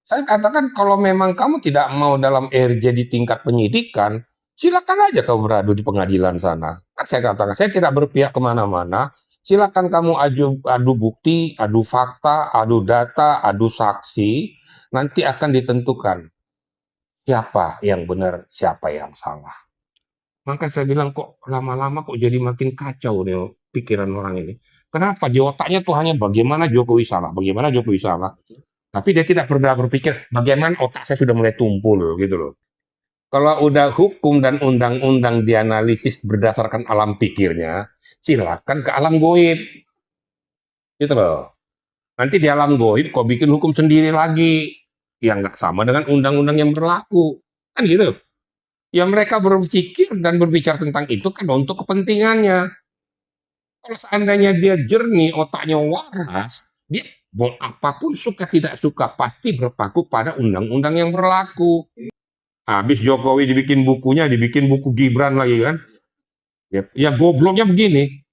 Saya katakan kalau memang kamu tidak mau dalam RJ di tingkat penyidikan, silakan aja kamu beradu di pengadilan sana. Kan saya katakan, saya tidak berpihak kemana-mana. Silakan kamu adu bukti, adu fakta, adu data, adu saksi. Nanti akan ditentukan siapa yang benar, siapa yang salah. Maka saya bilang kok lama-lama kok jadi makin kacau nih pikiran orang ini. Kenapa? Di otaknya tuh hanya bagaimana Jokowi salah, bagaimana Jokowi salah. Tapi dia tidak pernah berpikir bagaimana otak saya sudah mulai tumpul gitu loh. Kalau udah hukum dan undang-undang dianalisis berdasarkan alam pikirnya, silakan ke alam goib. Gitu loh. Nanti di alam goib kok bikin hukum sendiri lagi. Yang nggak sama dengan undang-undang yang berlaku. Kan gitu. Ya mereka berpikir dan berbicara tentang itu kan untuk kepentingannya. Kalau seandainya dia jernih, otaknya waras, dia mau apapun suka tidak suka pasti berpaku pada undang-undang yang berlaku. Habis Jokowi dibikin bukunya, dibikin buku Gibran lagi kan. Ya gobloknya begini.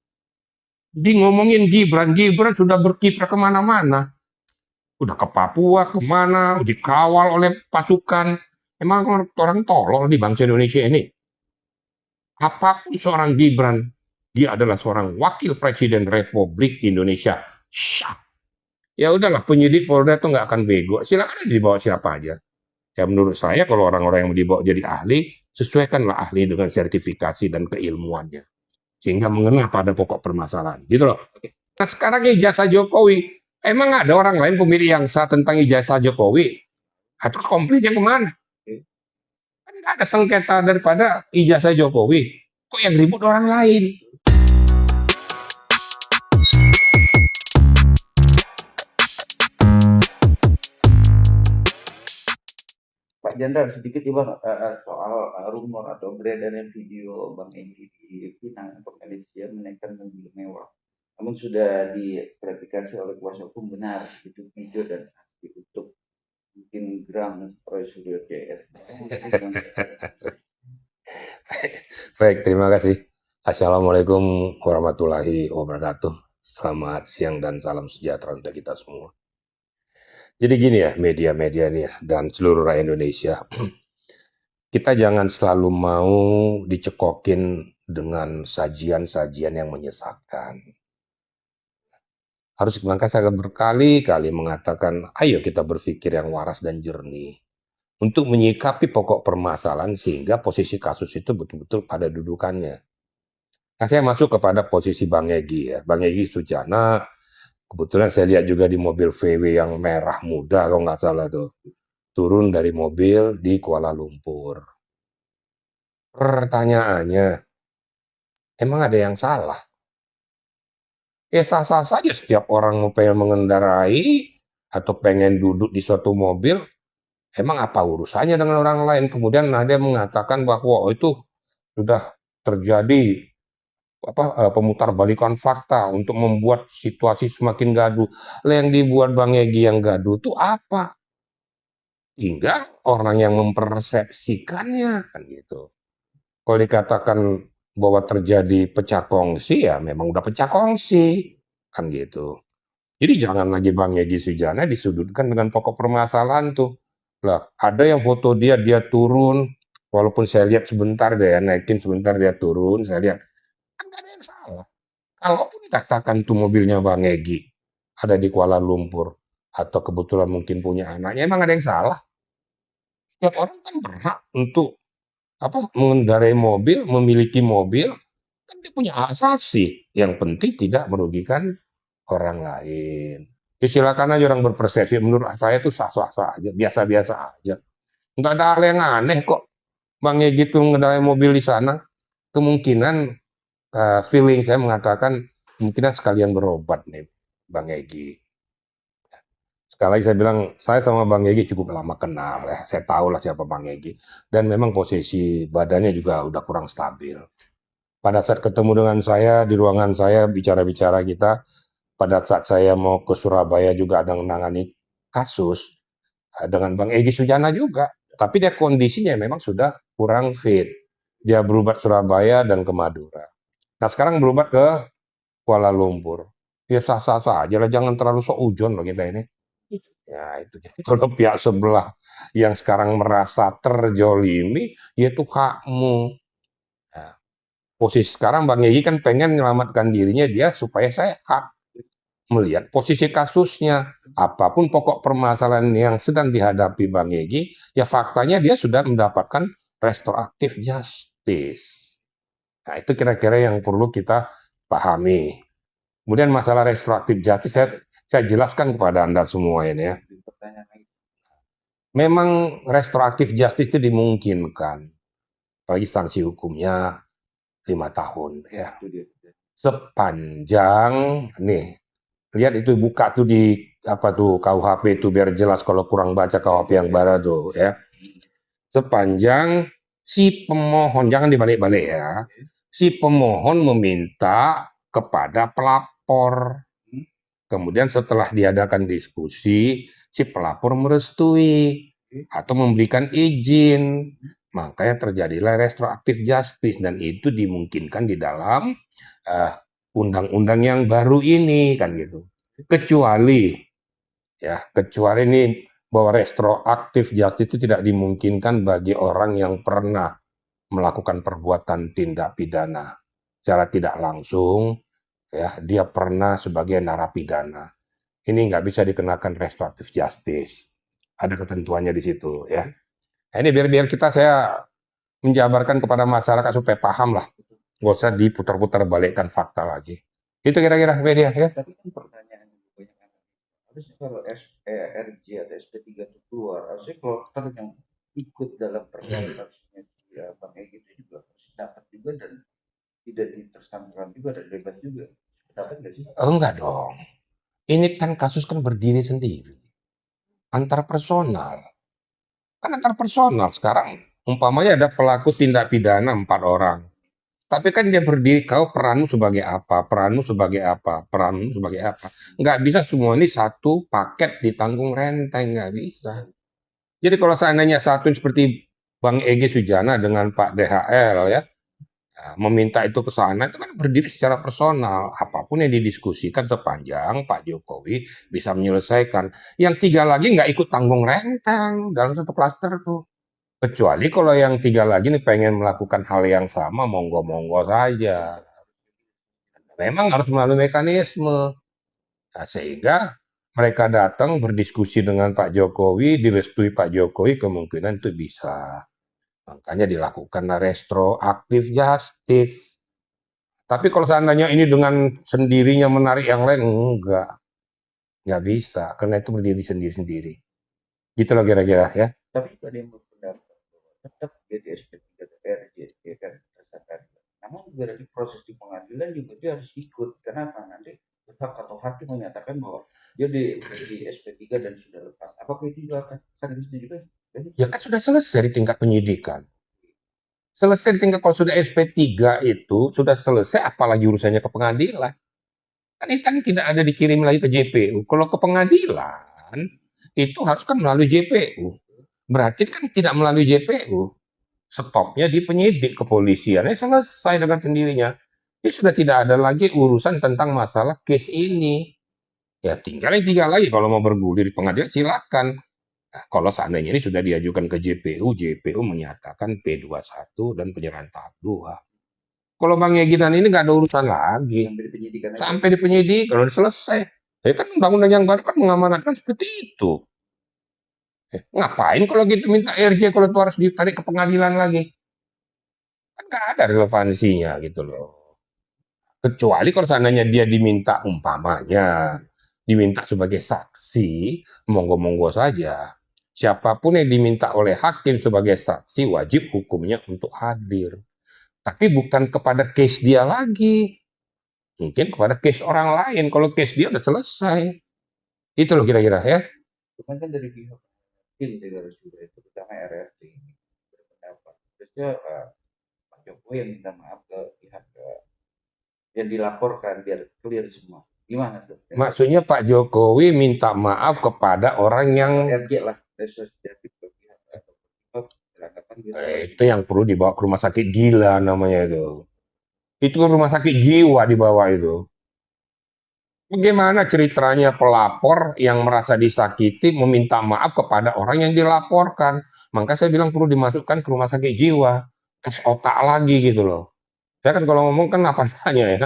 Di ngomongin Gibran, Gibran sudah berkiprah kemana-mana. Udah ke Papua, kemana, dikawal oleh pasukan. Emang orang tolol di bangsa Indonesia ini. Apapun seorang Gibran, dia adalah seorang wakil presiden Republik Indonesia. Syah. Ya udahlah, penyidik Polda itu nggak akan bego. Silakan dibawa siapa aja. Ya menurut saya kalau orang-orang yang dibawa jadi ahli, sesuaikanlah ahli dengan sertifikasi dan keilmuannya. Sehingga mengena pada pokok permasalahan. Gitu loh. Nah sekarang ijazah Jokowi, emang ada orang lain pemilih yang sah tentang ijazah Jokowi? Atau komplitnya kemana? Kan nggak ada sengketa daripada ijazah Jokowi. Kok yang ribut orang lain? Pak Jandar, sedikit nih Bang, soal rumor atau beredarnya video Bang Egy di Pinang Pengadilan menaikkan mobil mewah. Namun sudah diverifikasi oleh kuasa hukum benar itu video dan asli untuk mungkin Gram Proyek Studio CS. Baik, terima kasih. Assalamualaikum warahmatullahi wabarakatuh. Selamat siang dan salam sejahtera untuk kita semua. Jadi gini ya, media-media nih ya, dan seluruh rakyat Indonesia. Kita jangan selalu mau dicekokin dengan sajian-sajian yang menyesatkan. Harus maka saya berkali-kali mengatakan, ayo kita berpikir yang waras dan jernih. Untuk menyikapi pokok permasalahan sehingga posisi kasus itu betul-betul pada dudukannya. Nah, saya masuk kepada posisi Bang Egy ya. Bang Egy Sujana, kebetulan saya lihat juga di mobil VW yang merah muda kalau nggak salah tuh. Turun dari mobil di Kuala Lumpur. Pertanyaannya, emang ada yang salah? Sah-sah saja setiap orang mau pengen mengendarai atau pengen duduk di suatu mobil, emang apa urusannya dengan orang lain? Kemudian ada yang mengatakan bahwa itu sudah terjadi pemutarbalikan fakta untuk membuat situasi semakin gaduh. Lah yang dibuat Bang Egy yang gaduh itu apa? Hingga orang yang mempersepsikannya kan gitu. Kalau dikatakan bahwa terjadi pecah kongsi ya memang udah pecah kongsi kan gitu. Jadi jangan lagi Bang Egy Sujana disudutkan dengan pokok permasalahan tuh. Lah, ada yang foto dia turun, walaupun saya lihat sebentar dia naikin sebentar dia turun, saya lihat kan gak ada yang salah. Kalaupun katakan tuh mobilnya Bang Egy ada di Kuala Lumpur atau kebetulan mungkin punya anaknya, emang ada yang salah? Setiap orang kan berhak untuk mengendarai mobil, memiliki mobil, kan dia punya hak asasi. Yang penting tidak merugikan orang lain. Ya silakan aja orang berpersepsi. Menurut saya itu sah-sah aja, biasa-biasa aja. Nggak ada hal yang aneh kok. Bang Egy itu mengendarai mobil di sana, kemungkinan feeling saya mengatakan kemungkinan sekalian berobat nih Bang Egy. Sekali lagi saya bilang, saya sama Bang Egy cukup lama kenal ya. Saya tahu lah siapa Bang Egy. Dan memang posisi badannya juga udah kurang stabil. Pada saat ketemu dengan saya di ruangan saya bicara-bicara kita, pada saat saya mau ke Surabaya juga ada menangani kasus dengan Bang Egy Sujana juga. Tapi dia kondisinya memang sudah kurang fit. Dia berobat Surabaya dan ke Madura. Nah sekarang berobat ke Kuala Lumpur. Ya sah-sah aja lah, jangan terlalu sok ujon loh kita ini. Ya itu. Kalau pihak sebelah yang sekarang merasa terjolimi, yaitu hakmu. Ya, posisi sekarang Bang Egy kan pengen menyelamatkan dirinya dia supaya sehat. Melihat posisi kasusnya, apapun pokok permasalahan yang sedang dihadapi Bang Egy, ya faktanya dia sudah mendapatkan restoratif justice. Nah, itu kira-kira yang perlu kita pahami. Kemudian masalah restoratif justice, saya jelaskan kepada Anda semua ini ya. Pertanyaan Memang restoratif justice itu dimungkinkan, apalagi sanksi hukumnya 5 tahun ya. itu dia. Sepanjang nih, lihat itu buka tuh di apa tuh KUHP itu biar jelas kalau kurang baca KUHP yang baru tuh ya. Sepanjang si pemohon, jangan dibalik-balik ya. Si pemohon meminta kepada pelapor. Kemudian setelah diadakan diskusi, si pelapor merestui atau memberikan izin. Makanya terjadilah restoratif justice dan itu dimungkinkan di dalam undang-undang yang baru ini kan gitu. Kecuali ini bahwa restoratif justice itu tidak dimungkinkan bagi orang yang pernah melakukan perbuatan tindak pidana secara tidak langsung, ya dia pernah sebagai narapidana. Ini nggak bisa dikenakan restoratif justice. Ada ketentuannya di situ ya. Nah, ini biar saya menjabarkan kepada masyarakat supaya paham lah. Nggak usah diputar-putar balikkan fakta lagi. Itu kira-kira media ya. Tapi kan pertanyaan yang banyak yang harusnya kalau RJ atau SP3 itu keluar, harusnya kalau yang ikut dalam perkara kasusnya ya Bang Egy itu juga harus dapat juga dan tidak ditersangkakan juga dan bebas juga. Dapat nggak sih? Enggak dong. Ini kan kasus kan berdiri sendiri. Antar personal. Kan antar personal sekarang. Umpamanya ada pelaku tindak pidana 4 orang. Tapi kan dia berdiri, kau peranmu sebagai apa, peranmu sebagai apa, peranmu sebagai apa. Nggak bisa semua ini satu paket ditanggung renteng, nggak bisa. Jadi kalau seandainya satu seperti Bang Egy Sujana dengan Pak DHL ya, meminta itu ke sana, itu kan berdiri secara personal. Apapun yang didiskusikan sepanjang Pak Jokowi bisa menyelesaikan. Yang 3 lagi nggak ikut tanggung renteng dalam satu klaster tuh. Kecuali kalau yang 3 lagi nih pengen melakukan hal yang sama, monggo-monggo saja. Memang harus melalui mekanisme. Nah, sehingga mereka datang berdiskusi dengan Pak Jokowi, direstui Pak Jokowi, kemungkinan itu bisa. Makanya dilakukan retroaktif justice. Tapi kalau seandainya ini dengan sendirinya menarik yang lain, nggak bisa, karena itu berdiri sendiri-sendiri. Gitu loh kira-kira ya. Tapi ada yang berpendapat bahwa tetap jadi SP3 atau RJ ya kan tersangka. Namun juga dari proses di pengadilan juga dia harus ikut. Kenapa? Nanti hak atau hakim menyatakan bahwa dia di SP3 dan sudah lepas. Apakah itu juga akan disetujui? Ya kan sudah selesai di tingkat penyidikan. Selesai di tingkat kalau sudah SP3 itu sudah selesai, apalagi urusannya ke pengadilan. Kan ini kan tidak ada dikirim lagi ke JPU. Kalau ke pengadilan itu harus kan melalui JPU. Berarti kan tidak melalui JPU. Stopnya di penyidik kepolisiannya selesai dengan sendirinya. Ini sudah tidak ada lagi urusan tentang masalah case ini. Ya tinggal yang 3 lagi kalau mau bergulir di pengadilan silakan. Nah, kalau seandainya ini sudah diajukan ke JPU, JPU menyatakan P21 dan penyerahan tahap 2. Kalau Bang Egy dan ini nggak ada urusan lagi. Sampai di penyidikan aja. Sampai di penyidik, kalau selesai. Ya kan undang-undang yang baru kan mengamanatkan seperti itu. Ngapain kalau gitu minta RJ kalau itu harus ditarik ke pengadilan lagi? Kan nggak ada relevansinya gitu loh. Kecuali kalau seandainya dia diminta umpamanya, diminta sebagai saksi, monggo-monggo saja. Siapapun yang diminta oleh hakim sebagai saksi wajib hukumnya untuk hadir. Tapi bukan kepada case dia lagi. Mungkin kepada case orang lain. Kalau case dia udah selesai. Itu loh kira-kira ya. Cuman kan dari pihak tim negara juga itu terutama RRT ini berpendapat. Terusnya Pak Jokowi yang minta maaf ke pihak yang dilaporkan biar clear semua. Gimana tuh? Maksudnya Pak Jokowi minta maaf kepada orang yang RJ lah, representatif ke pihak atau beranggapan dia itu yang perlu dibawa ke rumah sakit gila namanya itu. Itu rumah sakit jiwa dibawa itu. Bagaimana ceritanya pelapor yang merasa disakiti meminta maaf kepada orang yang dilaporkan? Maka saya bilang perlu dimasukkan ke rumah sakit jiwa, tes otak lagi gitu loh. Saya kan kalau ngomong kan apa adanya ya,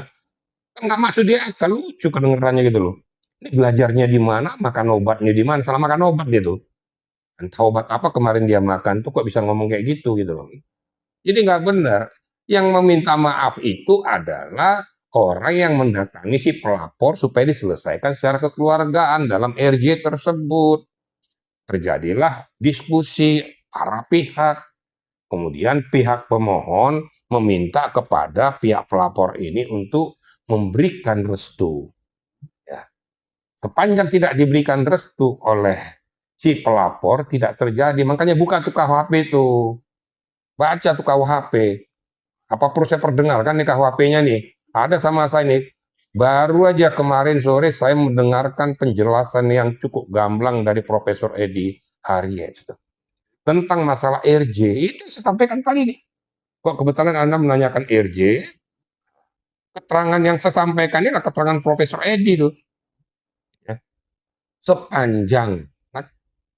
kan nggak masuk dia akal, lucu kedengerannya gitu loh. Ini belajarnya di mana, makan obatnya di mana, salah makan obat gitu. Entah obat apa kemarin dia makan tuh kok bisa ngomong kayak gitu loh. Jadi nggak benar. Yang meminta maaf itu adalah orang yang mendatangi si pelapor supaya diselesaikan secara kekeluargaan dalam RJ tersebut. Terjadilah diskusi para pihak. Kemudian pihak pemohon meminta kepada pihak pelapor ini untuk memberikan restu. Ya. Sepanjang tidak diberikan restu oleh si pelapor tidak terjadi. Makanya buka tuh KUHP tuh. Baca tuh KUHP. Apa perlu saya perdengarkan nih KUHP-nya nih? Ada sama saya nih. Baru aja kemarin sore saya mendengarkan penjelasan yang cukup gamblang dari Profesor Edi Haryet tentang masalah RJ. Itu saya sampaikan tadi nih. Kok kebetulan Anda menanyakan RJ, keterangan yang saya sampaikan ini adalah keterangan Profesor Edi tuh. Ya. Sepanjang kan,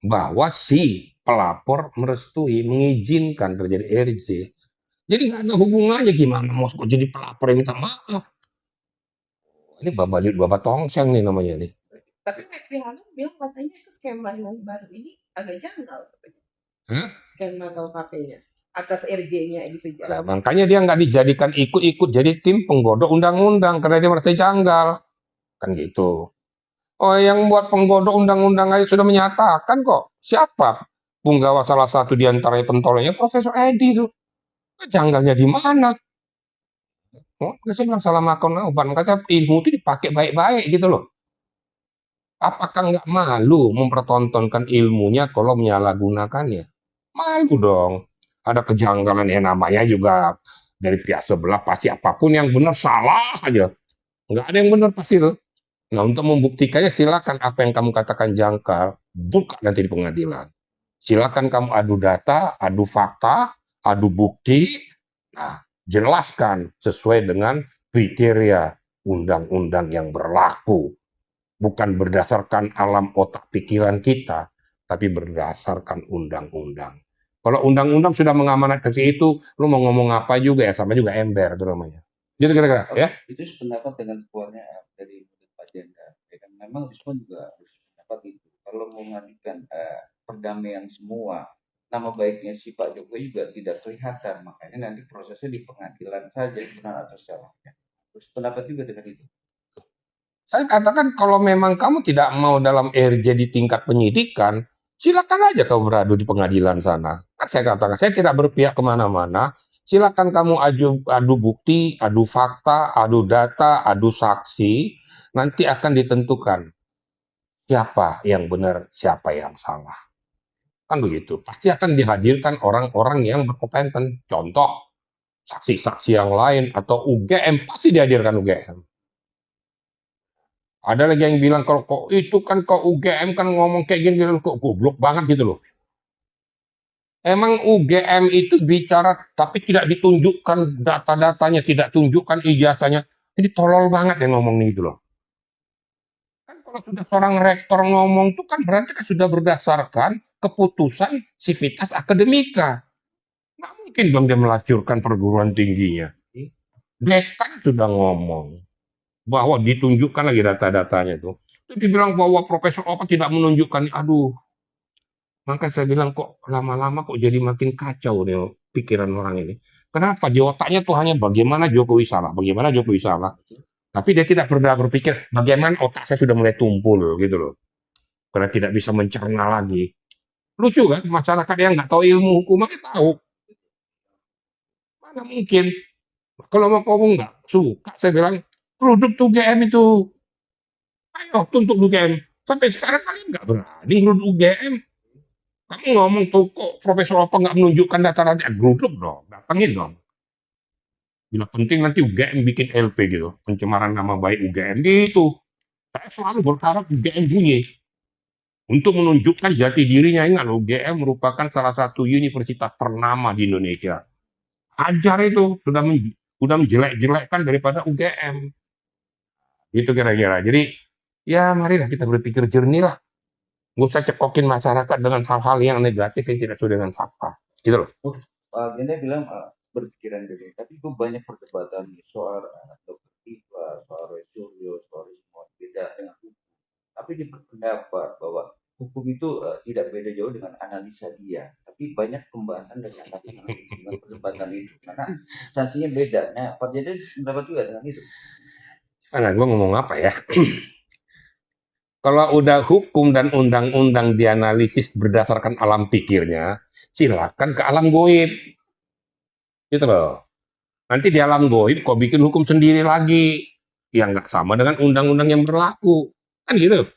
bahwa si pelapor merestui, mengizinkan terjadi RJ. Jadi nggak ada hubungannya gimana mau kok jadi pelapor yang minta maaf. Ini babalit baba tongseng nih namanya nih. Tapi Mevri Hanum bilang katanya itu skema yang baru ini agak janggal katanya. Hah? Skema KUHP-nya atas RJ-nya Edi Nah, Sujarwo. makanya dia nggak dijadikan ikut-ikut jadi tim penggodok undang-undang karena dia merasa janggal. Kan gitu. Oh, yang buat penggodok undang-undang aja sudah menyatakan kok. Siapa punggawa salah satu di antaranya pentolongnya Profesor Edi itu. Janggalnya di mana? Oh, saya bilang salah makan obat. Makanya ilmu itu dipakai baik-baik gitu loh. Apakah nggak malu mempertontonkan ilmunya kalau menyalahgunakannya? Malu dong. Ada kejanggalan ya namanya juga dari pihak sebelah pasti apapun yang benar salah aja. Nggak ada yang benar pasti itu. Nah, untuk membuktikannya silakan apa yang kamu katakan jangkal, buka nanti di pengadilan. Silakan kamu adu data, adu fakta, adu bukti. Nah, jelaskan sesuai dengan kriteria undang-undang yang berlaku. Bukan berdasarkan alam otak pikiran kita, tapi berdasarkan undang-undang. Kalau undang-undang sudah mengamanatkan itu, lu mau ngomong apa juga ya, sama juga ember itu namanya. Gitu kira-kira, ya. Itu sependapat dengan keluarnya dari Pak Jenderal. Ya kan? Memang Risma juga harus pendapat itu. Kalau mau mengajukan perdamaian semua, nama baiknya si Pak Jokowi juga tidak kelihatan. Makanya nanti prosesnya di pengadilan saja benar atau salahnya. Terus pendapat juga dengan itu. Saya katakan kalau memang kamu tidak mau dalam RJ di tingkat penyidikan, silakan aja kamu beradu di pengadilan sana. Kan saya katakan, saya tidak berpihak kemana-mana. Silakan kamu adu bukti, adu fakta, adu data, adu saksi. Nanti akan ditentukan siapa yang benar, siapa yang salah. Kan begitu. Pasti akan dihadirkan orang-orang yang berkompeten. Contoh, saksi-saksi yang lain atau UGM, pasti dihadirkan UGM. Ada lagi yang bilang kalau kok itu kan kok UGM kan ngomong kayak gini kok goblok banget gitu loh. Emang UGM itu bicara tapi tidak ditunjukkan data-datanya, tidak tunjukkan ijazahnya. Ini tolol banget yang ngomong gitu loh. Kan kalau sudah seorang rektor ngomong itu kan berarti kan sudah berdasarkan keputusan sivitas akademika. Nggak mungkin dong dia melacurkan perguruan tingginya. Dekan sudah ngomong bahwa ditunjukkan lagi data-datanya itu. Itu dibilang bahwa Profesor Opa tidak menunjukkan, aduh. Maka saya bilang kok lama-lama kok jadi makin kacau nih pikiran orang ini. Kenapa? Di otaknya tuh hanya bagaimana Jokowi salah, bagaimana Jokowi salah. Tapi dia tidak pernah berpikir bagaimana otak saya sudah mulai tumpul gitu loh. Karena tidak bisa mencerna lagi. Lucu kan? Masyarakat yang nggak tahu ilmu hukum aja tahu. Mana mungkin? Kalau mau kamu nggak suka, saya bilang produk tuh UGM itu. Ayo tuntut UGM. Sampai sekarang kalian nggak berani ngeruduk UGM. Kamu ngomong tuh kok Profesor apa nggak menunjukkan data-data, geruduk dong, datengin dong. Bila penting nanti UGM bikin LP gitu, pencemaran nama baik UGM gitu. Saya selalu berharap UGM bunyi untuk menunjukkan jati dirinya. Ingat loh, UGM merupakan salah satu universitas ternama di Indonesia. Ajar itu sudah menjelek-jelekkan daripada UGM. Gitu kira-kira. Jadi ya marilah kita berpikir jernih lah. Nggak usah cekokin masyarakat dengan hal-hal yang negatif yang tidak sesuai dengan fakta. Gitu loh. Genda bilang berpikiran jernih, tapi itu banyak perdebatan nih soal dokter Tiba, soal Roy Suryo, soal Rismon, beda dengan hukum. Tapi dia berpendapat bahwa hukum itu tidak beda jauh dengan analisa dia, tapi banyak pembahasan dan analisa dengan perdebatan itu, karena sanksinya beda. Nah, Pak Jenderal pendapat juga dengan itu. Nah, gue ngomong apa ya? Kalau udah hukum dan undang-undang dianalisis berdasarkan alam pikirnya, silakan ke alam goib. Gitu loh. Nanti di alam goib kok bikin hukum sendiri lagi. Yang nggak sama dengan undang-undang yang berlaku. Kan gitu.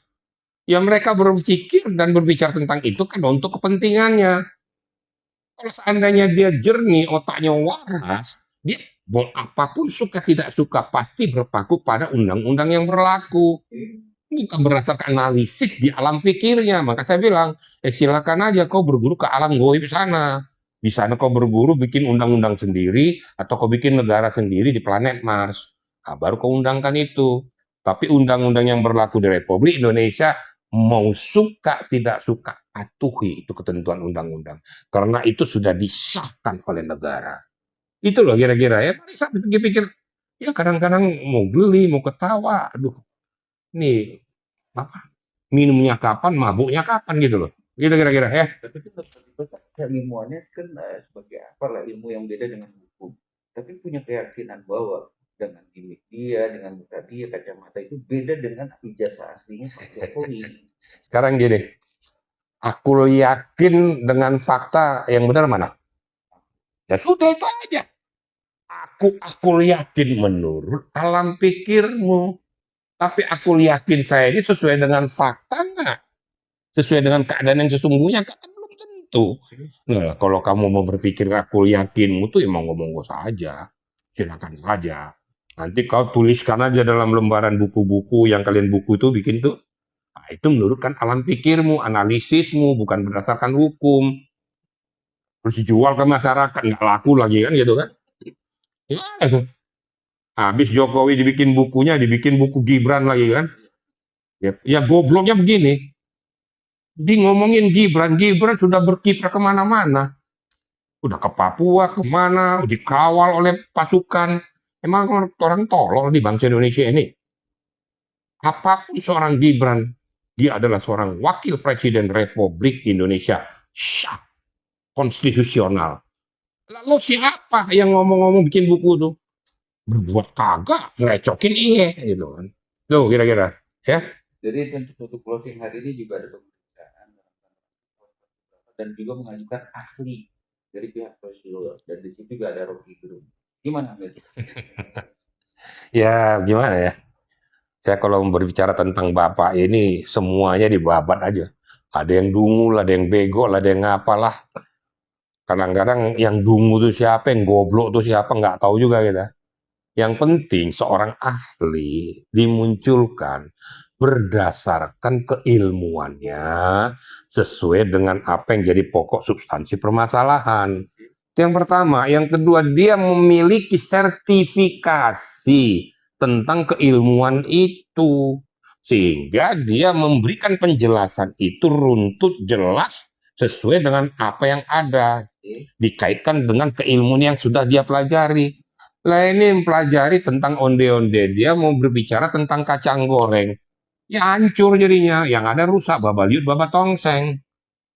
Ya mereka berpikir dan berbicara tentang itu kan untuk kepentingannya. Kalau seandainya dia jernih, otaknya waras, dia mau apapun suka tidak suka pasti berpaku pada undang-undang yang berlaku. Bukan berdasarkan analisis di alam fikirnya. Maka saya bilang, silakan aja kau berguru ke alam goib sana. Di sana kau berguru bikin undang-undang sendiri, atau kau bikin negara sendiri di planet Mars. Nah, baru kau undangkan itu. Tapi undang-undang yang berlaku di Republik Indonesia, mau suka tidak suka, patuhi itu ketentuan undang-undang. Karena itu sudah disahkan oleh negara. Itu loh kira-kira ya. Tadi saya pikir-pikir, ya kadang-kadang mau geli, mau ketawa. Aduh, nih apa minumnya kapan, mabuknya kapan gitu loh. Gitu kira-kira ya. Tapi kan keilmuannya kan sebagai apa lah, ilmu yang beda dengan hukum. Tapi punya keyakinan bahwa dengan gimmick dia, dengan muka dia, kacamata itu beda dengan ijazah aslinya Pak Jokowi. Sekarang gini, aku yakin dengan fakta yang benar mana? Ya sudah itu aja. Aku yakin menurut alam pikirmu. Tapi aku yakin saya ini sesuai dengan fakta nggak? Sesuai dengan keadaan yang sesungguhnya kan belum tentu. Nah, kalau kamu mau berpikir aku yakinmu tuh emang ngomong saja. Silakan saja. Nanti kau tuliskan aja dalam lembaran buku-buku yang kalian buku itu bikin tuh. Nah, itu menurutkan alam pikirmu, analisismu, bukan berdasarkan hukum. Terus dijual ke masyarakat, nggak laku lagi kan gitu kan. Ya itu. Habis Jokowi dibikin bukunya, dibikin buku Gibran lagi kan. Ya gobloknya begini. Di ngomongin Gibran, Gibran sudah berkiprah kemana-mana. Udah ke Papua, kemana, dikawal oleh pasukan. Emang orang tolol di bangsa Indonesia ini. Apapun seorang Gibran, dia adalah seorang wakil presiden Republik Indonesia. Sah, konstitusional. Lalu siapa yang ngomong-ngomong bikin buku tuh? Berbuat kagak, ngerecokin iya gitu kan. Tuh kira-kira, ya. Jadi untuk closing hari ini juga ada pemeriksaan dan juga mengajukan ahli dari pihak Rasulullah, dan di situ juga ada Rocky Gerung. Gimana Amir? Ya gimana ya? Saya kalau berbicara tentang Bapak ini semuanya dibabat aja. Ada yang dungu lah, ada yang bego lah, ada yang apalah. Kadang-kadang yang dungu tuh siapa, yang goblok tuh siapa, nggak tahu juga kita. Yang penting seorang ahli dimunculkan berdasarkan keilmuannya sesuai dengan apa yang jadi pokok substansi permasalahan. Itu yang pertama. Yang kedua, dia memiliki sertifikasi tentang keilmuan itu. Sehingga dia memberikan penjelasan itu runtut, jelas, sesuai dengan apa yang ada. Dikaitkan dengan keilmuan yang sudah dia pelajari. Lah ini mempelajari tentang onde-onde, dia mau berbicara tentang kacang goreng. Ya hancur jadinya, yang ada rusak, babaliut, baba tongseng.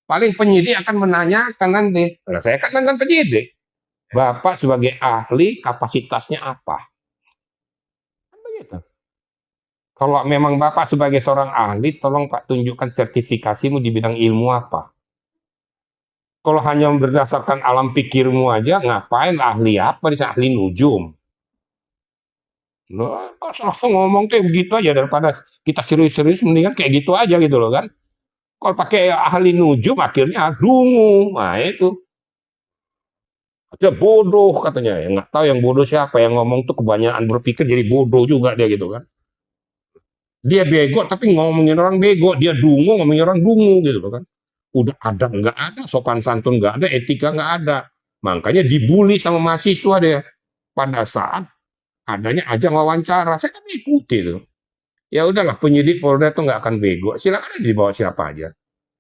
Paling penyidik akan menanyakan nanti. Nah, saya kan mantan penyidik. Bapak sebagai ahli kapasitasnya apa? Kan begitu. Kalau memang Bapak sebagai seorang ahli, tolong Pak tunjukkan sertifikasimu di bidang ilmu apa. Kalau hanya berdasarkan alam pikirmu aja, ngapain ahli apa? Bisa ahli nujum. Loh, kok selalu ngomong kayak begitu aja daripada kita serius-serius mendingan kayak gitu aja gitu loh kan. Kalau pakai ahli nujum akhirnya dungu. Nah itu. Dia bodoh katanya. Yang nggak tahu yang bodoh siapa. Yang ngomong tuh kebanyakan berpikir jadi bodoh juga dia gitu kan. Dia bego tapi ngomongin orang bego. Dia dungu ngomongin orang dungu gitu loh kan. Udah adab nggak ada, sopan santun nggak ada, etika nggak ada. Makanya dibully sama mahasiswa dia. Pada saat adanya ajang wawancara, saya kan ikuti tuh. Ya udahlah, penyidik Polda itu nggak akan bego. Silakan aja dibawa siapa aja.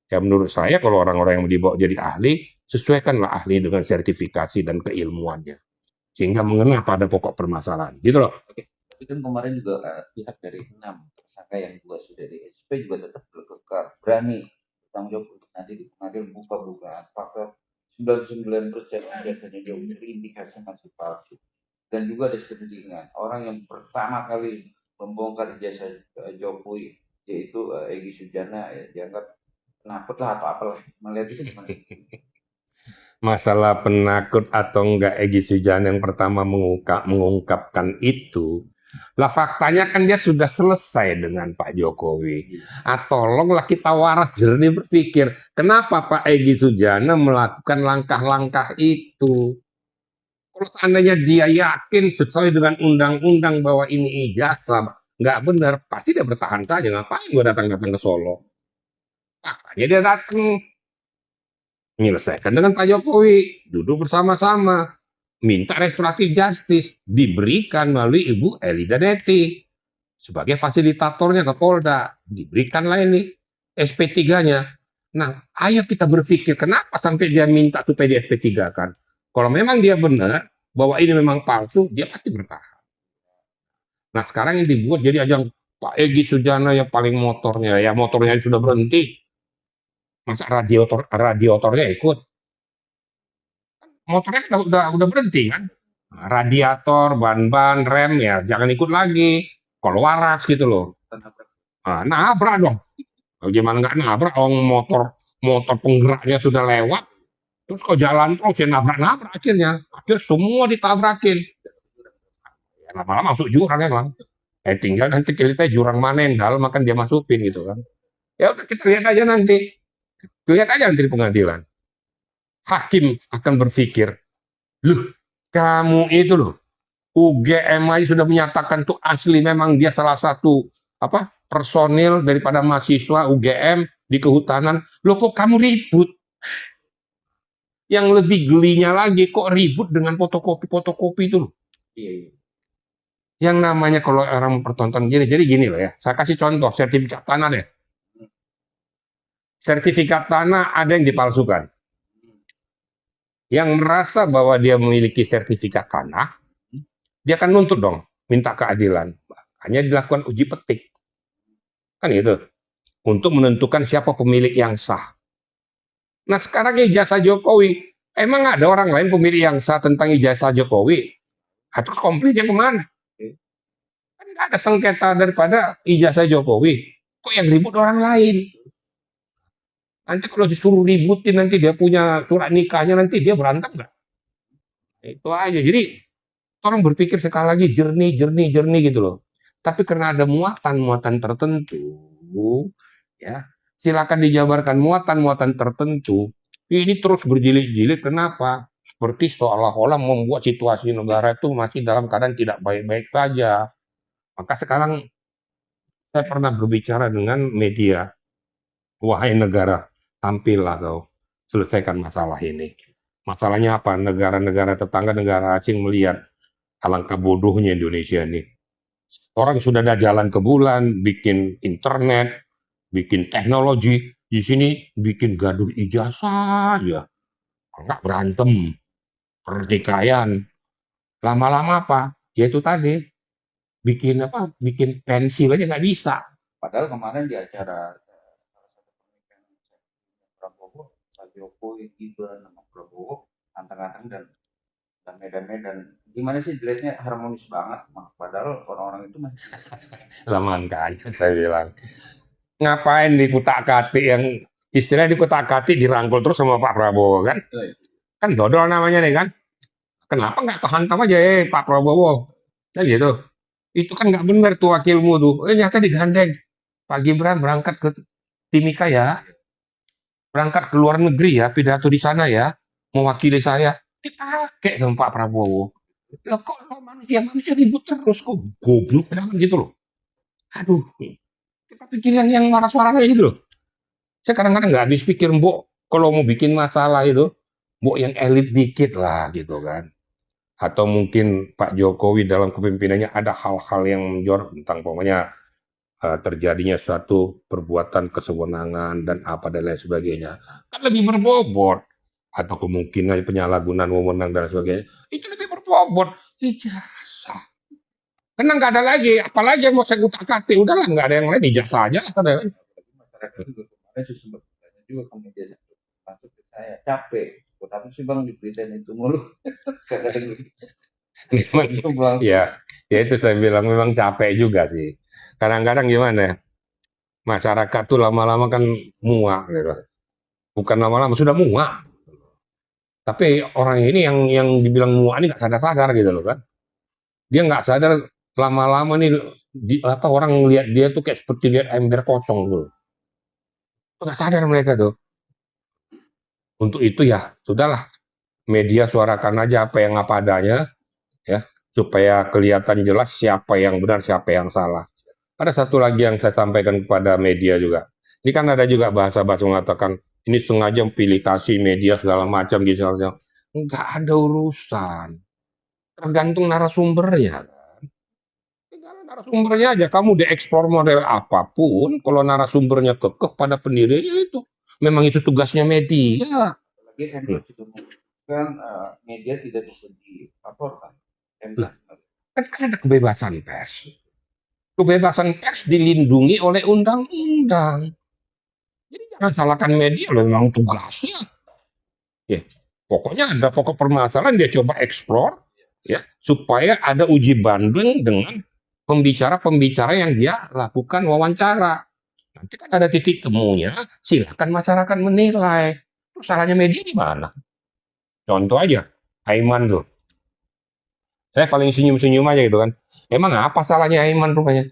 Ya menurut saya kalau orang-orang yang dibawa jadi ahli, sesuaikanlah ahli dengan sertifikasi dan keilmuannya. Sehingga mengena pada pokok permasalahan. Gitu loh. Oke, tapi kan kemarin juga pihak dari 6 tersangka yang juga sudah di SP juga tetap berkekar berani bertanggung jawab untuk nanti di pengadilan buka bukaan fakta 99% biasanya jauh dari indikasi masih palsu dan juga ada settingan orang yang pertama kali membongkar ijazah Jokowi yaitu Egy Sujana ya, dianggap penakut lah atau apalah melihat itu gimana? Masalah penakut atau enggak Egy Sujana yang pertama mengungkapkan itu, lah faktanya kan dia sudah selesai dengan Pak Jokowi. Tolonglah kita waras jernih berpikir, kenapa Pak Egy Sujana melakukan langkah-langkah itu? Kalau seandainya dia yakin sesuai dengan undang-undang bahwa ini ijazah, nggak benar, pasti dia bertahan saja. Ngapain gua datang-datang ke Solo? Makanya dia datang menyelesaikan dengan Pak Jokowi, duduk bersama-sama, minta restoratif justice, diberikan melalui Ibu Eli Danetti sebagai fasilitatornya ke Polda, diberikanlah ini SP3-nya. Nah, ayo kita berpikir kenapa sampai dia minta supaya di SP3 kan? Kalau memang dia benar bahwa ini memang palsu, dia pasti bertahan. Nah, sekarang yang dibuat jadi ajang Pak Egy Sujana yang paling motornya, ya motornya sudah berhenti, masa radiatornya ikut, motornya udah berhenti kan? Nah, radiator, ban-ban, rem ya jangan ikut lagi. Kalau waras gitu loh. Nah, nabrak dong. Gimana nggak nabrak? Motor motor penggeraknya sudah lewat. Terus kok jalan terus ya nabrak-nabrak akhirnya. Akhirnya semua ditabrakin. Ya, lama-lama masuk jurang emang. Tinggal nanti kita jurang mana yang dalam akan dia masukin gitu kan. Ya udah kita lihat aja nanti. Lihat aja nanti di pengadilan. Hakim akan berpikir, loh kamu itu loh UGM aja sudah menyatakan tuh asli memang dia salah satu personil daripada mahasiswa UGM di kehutanan. Loh kok kamu ribut? Yang lebih gelinya lagi kok ribut dengan fotokopi itu loh. Iya. Yang namanya kalau orang mempertonton gini, jadi gini loh ya. Saya kasih contoh sertifikat tanah deh. Sertifikat tanah ada yang dipalsukan. Yang merasa bahwa dia memiliki sertifikat tanah, dia akan nuntut dong, minta keadilan. Hanya dilakukan uji petik. Kan itu. Untuk menentukan siapa pemilik yang sah. Nah sekarang ijazah Jokowi, emang ada orang lain pemilik yang sah tentang ijazah Jokowi? Terus komplainnya kemana? Kan nggak ada sengketa daripada ijazah Jokowi. Kok yang ribut orang lain? Nanti kalau disuruh ributin nanti dia punya surat nikahnya nanti dia berantem nggak? Itu aja. Jadi tolong berpikir sekali lagi jernih gitu loh. Tapi karena ada muatan-muatan tertentu, ya silakan dijabarkan muatan-muatan tertentu. Ini terus berjilid-jilid. Kenapa? Seperti seolah-olah membuat situasi negara itu masih dalam keadaan tidak baik-baik saja. Maka sekarang saya pernah berbicara dengan media. Wahai negara, tampillah kau selesaikan masalah ini. Masalahnya apa? Negara-negara tetangga, negara asing melihat alangkah bodohnya Indonesia ini. Orang sudah ada jalan ke bulan, bikin internet, bikin teknologi, di sini bikin gaduh ijazah aja. Enggak berantem, pertikaian. Lama-lama apa? Ya itu tadi, bikin pensil aja nggak bisa. Padahal kemarin di acara salah satu pernikahan Prabowo, Pak Jokowi, Gibran, sama Prabowo, anteng-anteng dan Medan-Medan. Gimana sih dilihatnya harmonis banget, padahal orang-orang itu masih Lamaan aja saya bilang. Ngapain dikutak-katik yang istilahnya dikutak-katik dirangkul terus sama Pak Prabowo kan? Kan dodol namanya nih kan? Kenapa nggak kehantam aja Pak Prabowo? Kan gitu. Itu kan nggak benar tuh wakilmu tuh. Nyata digandeng. Pak Gibran berangkat ke Timika ya. Berangkat ke luar negeri ya, pidato di sana ya. Mewakili saya. Dipakai sama Pak Prabowo. Loh kok manusia ribut terus kok goblok banget gitu loh. Aduh, kita pikirin yang waras-waras aja gitu loh. Saya kadang-kadang nggak habis pikir, Mbok, kalau mau bikin masalah itu, Mbok yang elit dikit lah gitu kan. Atau mungkin Pak Jokowi dalam kepemimpinannya ada hal-hal yang menjorok tentang pokoknya terjadinya suatu perbuatan kesewenangan dan apa dan lain sebagainya, kan lebih berbobot. Atau kemungkinan penyalahgunaan wewenang dan sebagainya, itu lebih berbobot. Ijazah. Karena nggak ada lagi, apalagi yang mau saya utak-atik, udahlah nggak ada yang lain, ijazah aja lah. Apalagi masyarakat juga kemarin justru bertanya juga ke media masuk ke saya capek. Buat apa sih bang diberitain itu mulu? Kagak ada Memang, itu bang. ya itu saya bilang memang capek juga sih. Kadang-kadang gimana ya, masyarakat tuh lama-lama kan muak gitu. Bukan lama-lama, sudah muak. Tapi orang ini yang dibilang muak ini nggak sadar-sadar gitu loh kan. Dia nggak sadar lama-lama nih orang lihat dia tuh kayak seperti lihat ember kocong tuh. Nggak sadar mereka tuh. Untuk itu ya sudahlah, media suarakan aja apa adanya ya, supaya kelihatan jelas siapa yang benar siapa yang salah. Ada satu lagi yang saya sampaikan kepada media juga. Ini kan ada juga bahasa-bahasa mengatakan ini sengaja pilih kasih media segala macam gitu. Enggak ada urusan. Tergantung narasumbernya. Tinggal narasumbernya aja. Kamu dieksplor model apapun, kalau narasumbernya kekeh pada pendirinya itu, memang itu tugasnya media. Apalagi kan juga kan media tidak bisa dilaporkan. Lah, kan ada kebebasan pers. Kebebasan pers dilindungi oleh undang-undang. Jadi jangan salahkan media, loh, memang tugasnya. Ya, pokoknya ada pokok permasalahan dia coba eksplor, ya, supaya ada uji banding dengan pembicara-pembicara yang dia lakukan wawancara. Nanti kan ada titik temunya, silakan masyarakat menilai. Terus salahnya media di mana? Contoh aja, Aiman tuh. Saya paling senyum-senyum aja gitu kan. Emang apa salahnya Aiman rupanya?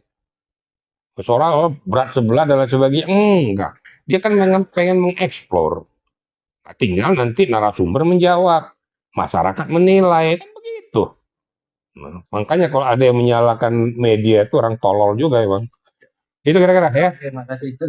Seorang berat sebelah dan lain sebagainya. Enggak. Dia kan pengen mengeksplor. Nah, tinggal nanti narasumber menjawab. Masyarakat menilai. Kan begitu. Nah, makanya kalau ada yang menyalahkan media itu orang tolol juga ya Bang. Itu kira-kira ya. Terima kasih itu